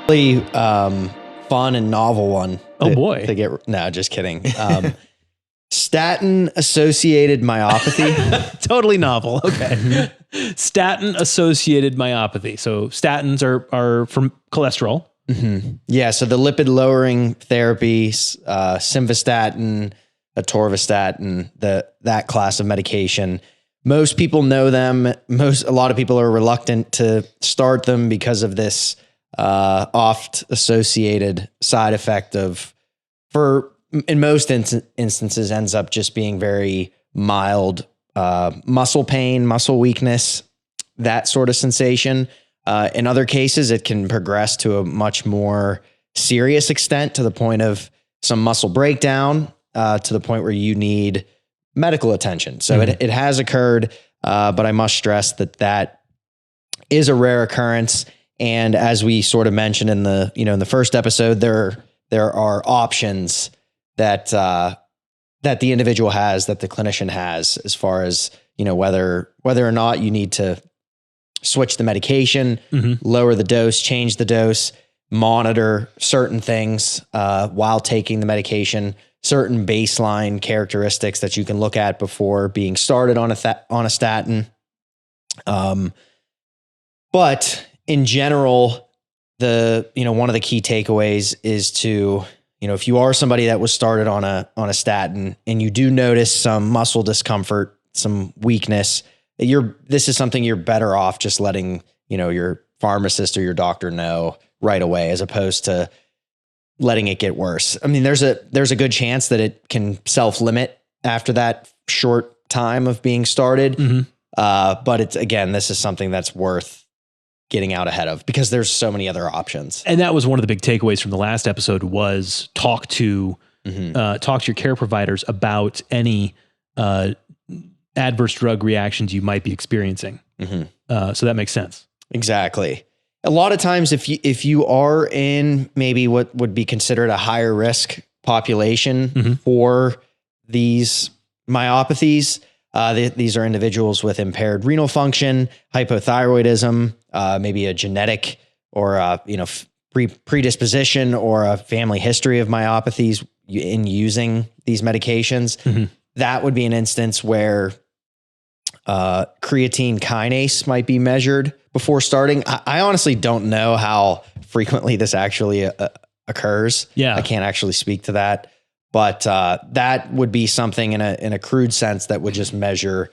Really fun and novel one. Oh boy. No, just kidding. Statin associated myopathy. Totally novel. Okay. Statin associated myopathy. So statins are from cholesterol. Mm-hmm. Yeah. So the lipid lowering therapies, simvastatin, atorvastatin, that class of medication. Most people know them. A lot of people are reluctant to start them because of this oft associated side effect in most instances ends up just being very mild muscle pain, muscle weakness, that sort of sensation. In other cases, it can progress to a much more serious extent, to the point of some muscle breakdown, to the point where you need medical attention. So it has occurred, but I must stress that is a rare occurrence. And as we sort of mentioned in the first episode, there are options that the individual has, that the clinician has, as far as, whether or not you need to switch the medication, lower the dose, change the dose, monitor certain things while taking the medication, certain baseline characteristics that you can look at before being started on a statin. But in general, one of the key takeaways is to, if you are somebody that was started on a statin and you do notice some muscle discomfort, some weakness, this is something you're better off just letting, your pharmacist or your doctor know right away, as opposed to letting it get worse. I mean, there's a good chance that it can self-limit after that short time of being started. But this is something that's worth getting out ahead of, because there's so many other options. And that was one of the big takeaways from the last episode, was talk to your care providers about any adverse drug reactions you might be experiencing. So that makes sense. Exactly. A lot of times, if you are in maybe what would be considered a higher risk population for these myopathies, these are individuals with impaired renal function, hypothyroidism, maybe a genetic or predisposition or a family history of myopathies in using these medications. That would be an instance where creatine kinase might be measured before starting. I honestly don't know how frequently this actually occurs. Yeah, I can't actually speak to that. But that would be something in a crude sense that would just measure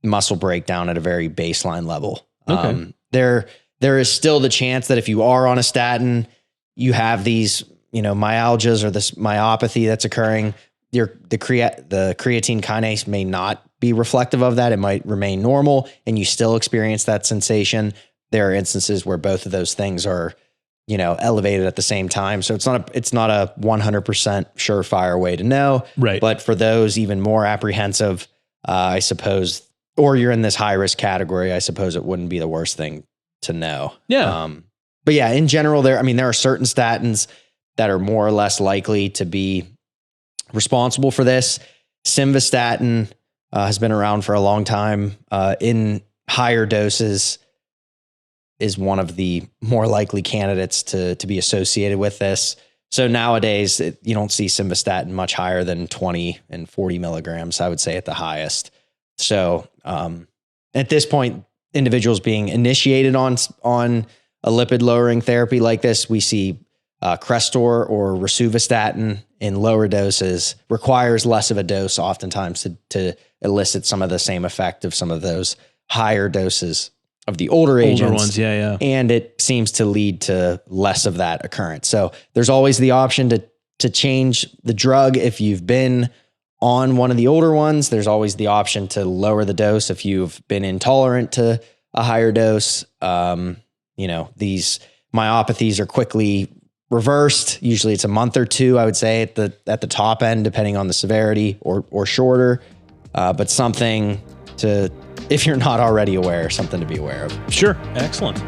muscle breakdown at a very baseline level. Okay. There is still the chance that if you are on a statin, you have these, myalgias or this myopathy that's occurring. The creatine kinase may not be reflective of that. It might remain normal and you still experience that sensation. There are instances where both of those things are elevated at the same time. So it's not a 100% surefire way to know. Right. But for those even more apprehensive, I suppose, or you're in this high risk category, I suppose it wouldn't be the worst thing to know. Yeah. But yeah, in general, there are certain statins that are more or less likely to be responsible for this. Simvastatin has been around for a long time. In higher doses, is one of the more likely candidates to be associated with this. So nowadays, you don't see simvastatin much higher than 20 and 40 milligrams, I would say, at the highest. So at this point, individuals being initiated on a lipid lowering therapy like this, we see Crestor or rosuvastatin in lower doses requires less of a dose oftentimes to elicit some of the same effect of some of those higher doses of the older agents. Ones, yeah. And it seems to lead to less of that occurrence. So there's always the option to change the drug if you've been on one of the older ones. There's always the option to lower the dose if you've been intolerant to a higher dose. These myopathies are quickly reversed. Usually it's a month or two, I would say, at the top end, depending on the severity, or shorter. But something to, if you're not already aware, something to be aware of. Sure. Excellent.